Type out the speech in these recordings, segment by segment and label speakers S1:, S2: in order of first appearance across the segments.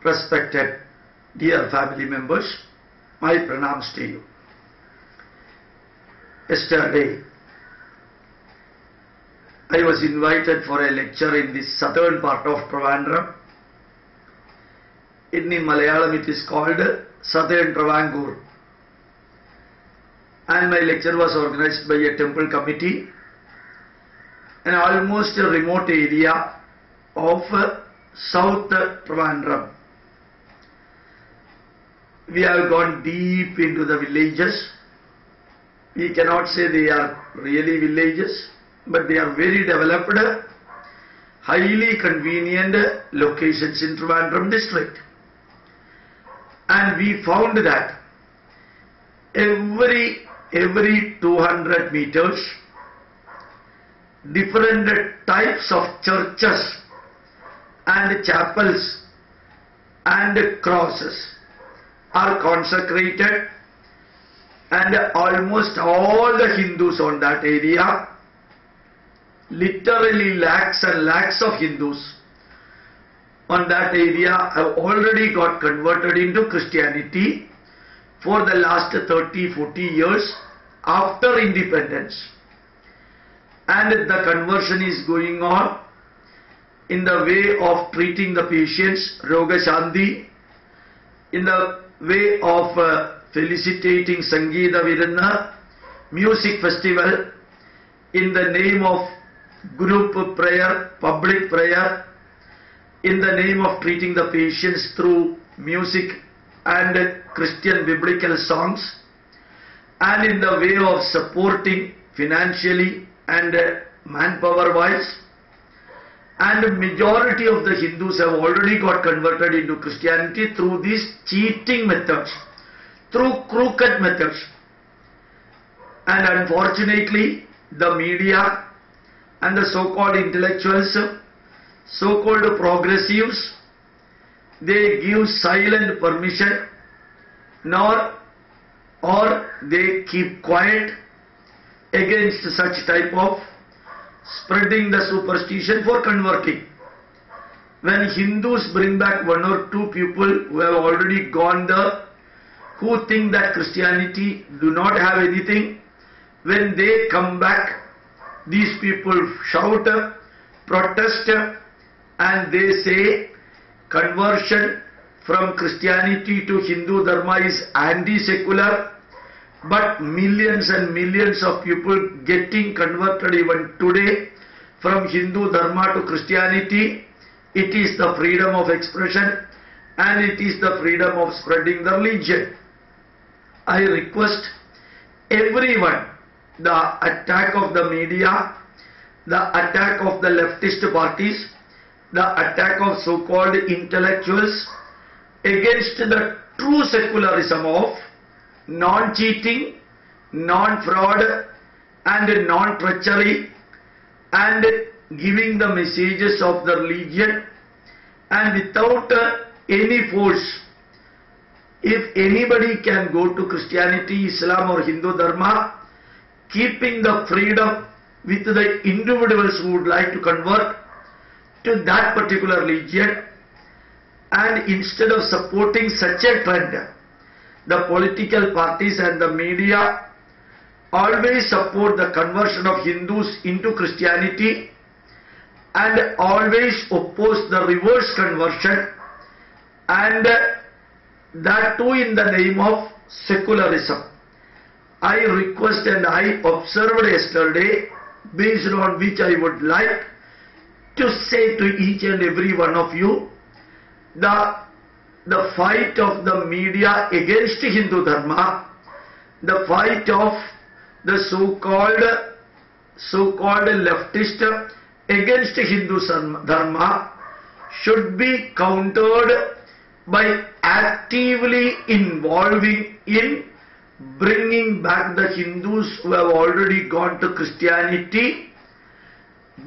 S1: Respected dear family members, my pranams to you. Yesterday, I was invited for a lecture in the southern part of Trivandrum. In Malayalam it is called Southern Travancore. And my lecture was organized by a temple committee in almost a remote area of South Trivandrum. We have gone deep into the villages. We cannot say they are really villages, but they are very developed, highly convenient locations in Trivandrum district. And we found that every 200 meters, different types of churches and chapels and crosses are consecrated, and almost all the Hindus on that area, literally lakhs and lakhs of Hindus on that area have already got converted into Christianity for the last 30-40 years after independence. And the conversion is going on in the way of treating the patients, Roga Shanti, in the way of felicitating Sangeeta Viranna, music festival, in the name of group prayer, public prayer, in the name of treating the patients through music and Christian biblical songs, and in the way of supporting financially and manpower wise. And majority of the Hindus have already got converted into Christianity through these cheating methods, through crooked methods. And unfortunately, the media and the so-called intellectuals, so-called progressives, they give silent permission, or they keep quiet against such type of spreading the superstition for converting. When Hindus bring back one or two people who have already gone there, who think that Christianity do not have anything, when they come back, these people shout, protest, and they say conversion from Christianity to Hindu Dharma is anti-secular, but millions and millions of people getting converted even today from Hindu Dharma to Christianity. It is the freedom of expression and it is the freedom of spreading the religion. I request everyone, the attack of the media, the attack of the leftist parties, the attack of so-called intellectuals against the true secularism of non-cheating, non-fraud and non-treachery, and giving the messages of the religion, and without any force. If anybody can go to Christianity, Islam or Hindu Dharma, keeping the freedom with the individuals who would like to convert to that particular religion, and instead of supporting such a trend, the political parties and the media always support the conversion of Hindus into Christianity and always oppose the reverse conversion, and that too in the name of secularism. I request and I observed yesterday, based on which I would like to say to each and every one of you, the fight of the media against Hindu Dharma, the fight of the so-called leftist against Hindu Dharma should be countered by actively involving in bringing back the Hindus who have already gone to Christianity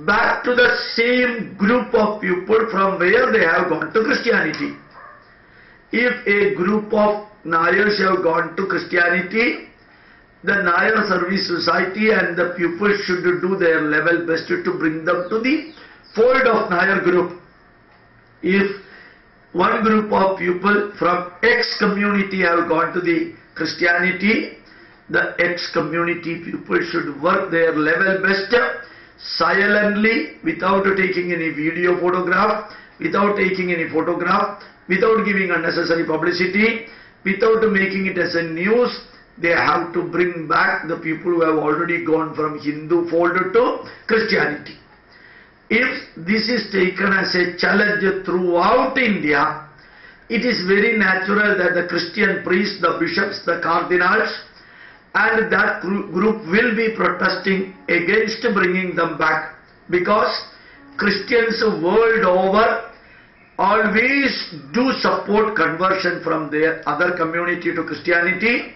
S1: back to the same group of people from where they have gone to Christianity. If a group of Nayars have gone to Christianity, the Nayar Service Society and the people should do their level best to bring them to the fold of Nayar group. If one group of people from X community have gone to the Christianity. The X community people should work their level best silently, without taking any video photograph, without taking any photograph, without giving unnecessary publicity, without making it as a news. They have to bring back the people who have already gone from Hindu fold to Christianity. If this is taken as a challenge throughout India, it is very natural that the Christian priests, the bishops, the cardinals, and that group will be protesting against bringing them back, because Christians world over always do support conversion from their other community to Christianity,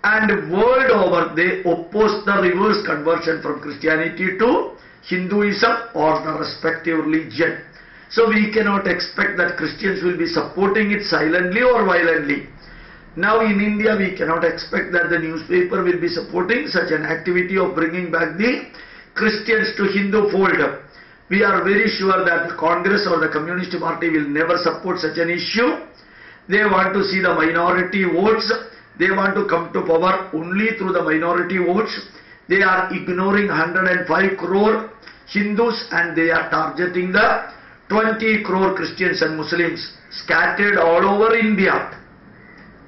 S1: and world over they oppose the reverse conversion from Christianity to Hinduism or the respective religion. So we cannot expect that Christians will be supporting it silently or violently. Now in India we cannot expect that the newspaper will be supporting such an activity of bringing back the Christians to Hindu fold. We are very sure that the Congress or the Communist Party will never support such an issue. They want to see the minority votes. They want to come to power only through the minority votes. They are ignoring 105 crore Hindus, and they are targeting the 20 crore Christians and Muslims scattered all over India.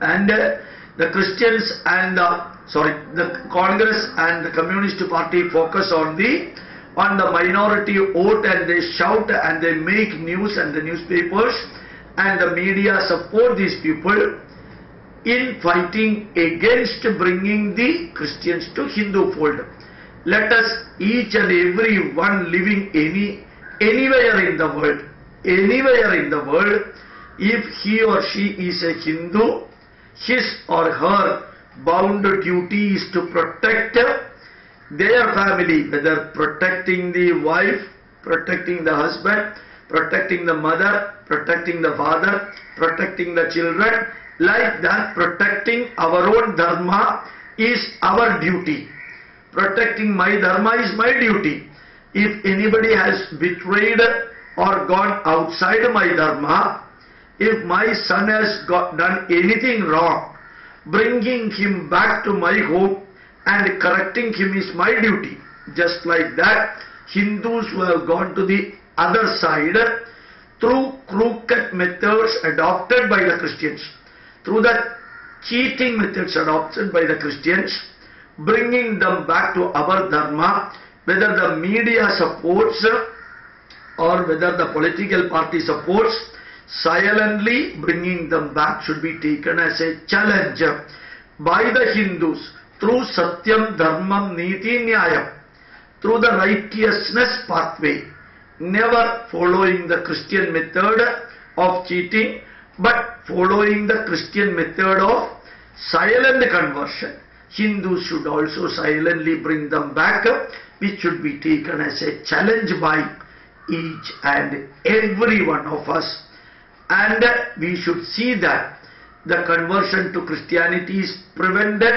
S1: And the Christians and the Congress and the Communist Party focus on the minority vote, and they shout and they make news, and the newspapers and the media support these people in fighting against bringing the Christians to Hindu fold. Let us, each and every one living anywhere in the world, if he or she is a Hindu, his or her bound duty is to protect their family, whether protecting the wife, protecting the husband, protecting the mother, protecting the father, protecting the children. Like that, protecting our own dharma is our duty. Protecting my dharma is my duty. If anybody has betrayed or gone outside my dharma, if my son has done anything wrong, bringing him back to my home and correcting him is my duty. Just like that, Hindus who have gone to the other side through crooked methods adopted by the Christians, through the cheating methods adopted by the Christians, bringing them back to our dharma, whether the media supports or whether the political party supports, silently bringing them back should be taken as a challenge by the Hindus through Satyam, Dharmam, Niti, Nyayam, through the righteousness pathway, never following the Christian method of cheating, but following the Christian method of silent conversion. Hindus should also silently bring them back, which should be taken as a challenge by each and every one of us. And we should see that the conversion to Christianity is prevented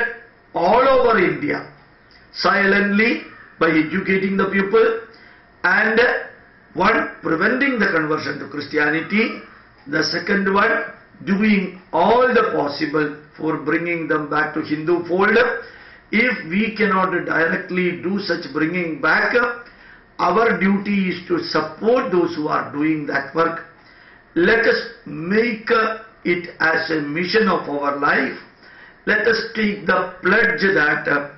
S1: all over India, silently by educating the people, and one, preventing the conversion to Christianity, the second one, doing all the possible for bringing them back to Hindu fold. If we cannot directly do such bringing back, our duty is to support those who are doing that work. Let us make it as a mission of our life. Let us take the pledge that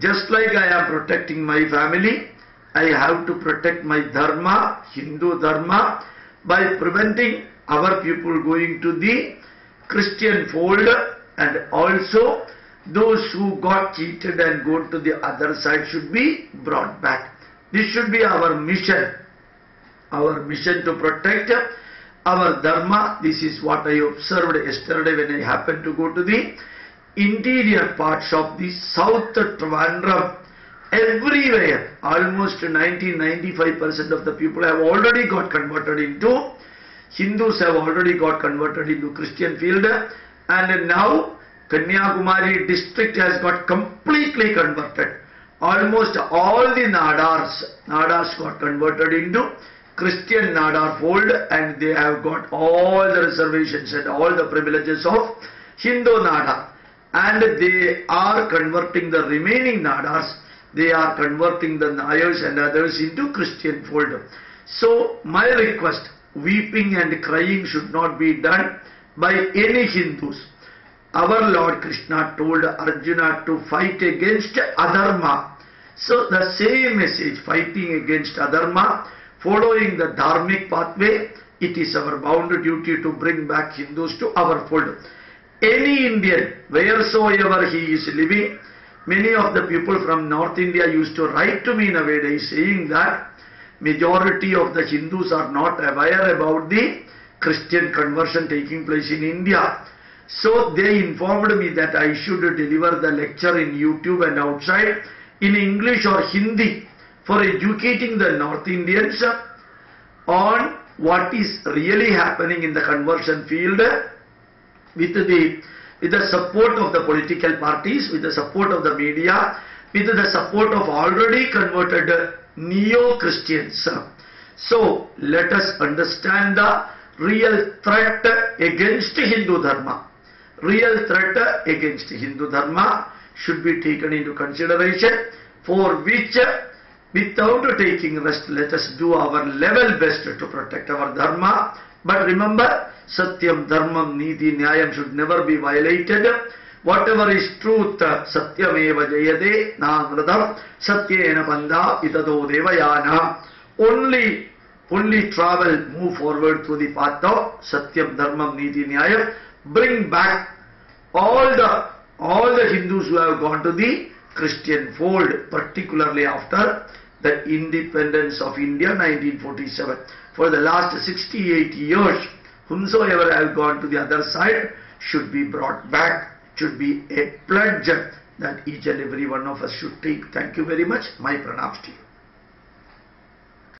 S1: just like I am protecting my family, I have to protect my dharma, Hindu dharma, by preventing our people going to the Christian fold, and also those who got cheated and go to the other side should be brought back. This should be our mission to protect our dharma. This is what I observed yesterday when I happened to go to the interior parts of the South Trivandrum. Everywhere, almost 90-95% of the people have already got converted into Hindus, have already got converted into Christian field, and now Kanyakumari district has got completely converted. Almost all the Nadars got converted into Christian Nadar fold, and they have got all the reservations and all the privileges of Hindu Nadar, and they are converting the remaining Nadars, they are converting the Nayars and others into Christian fold. So my request, weeping and crying should not be done by any Hindus. Our Lord Krishna told Arjuna to fight against adharma. So the same message, fighting against adharma, following the dharmic pathway, it is our bound duty to bring back Hindus to our fold. Any Indian, wheresoever he is living, many of the people from North India used to write to me nowadays saying that majority of the Hindus are not aware about the Christian conversion taking place in India. So they informed me that I should deliver the lecture in YouTube and outside in English or Hindi for educating the North Indians on what is really happening in the conversion field with the support of the political parties, with the support of the media, with the support of already converted neo-Christians. So let us understand the real threat against Hindu Dharma. Real threat against Hindu Dharma should be taken into consideration, for which, without taking rest, let us do our level best to protect our Dharma. But remember, Satyam, Dharmam, Niti, Nyayam should never be violated. Whatever is truth, Satyam eva jayade, Namradam, Satyena Panda, Itado Devayana. Only travel, move forward through the path of Satyam, Dharmam, Niti, Nyayam. Bring back all the Hindus who have gone to the Christian fold, particularly after the independence of India 1947. For the last 68 years, whomsoever have gone to the other side should be brought back, should be a pledge that each and every one of us should take. Thank you very much. My pranams to you.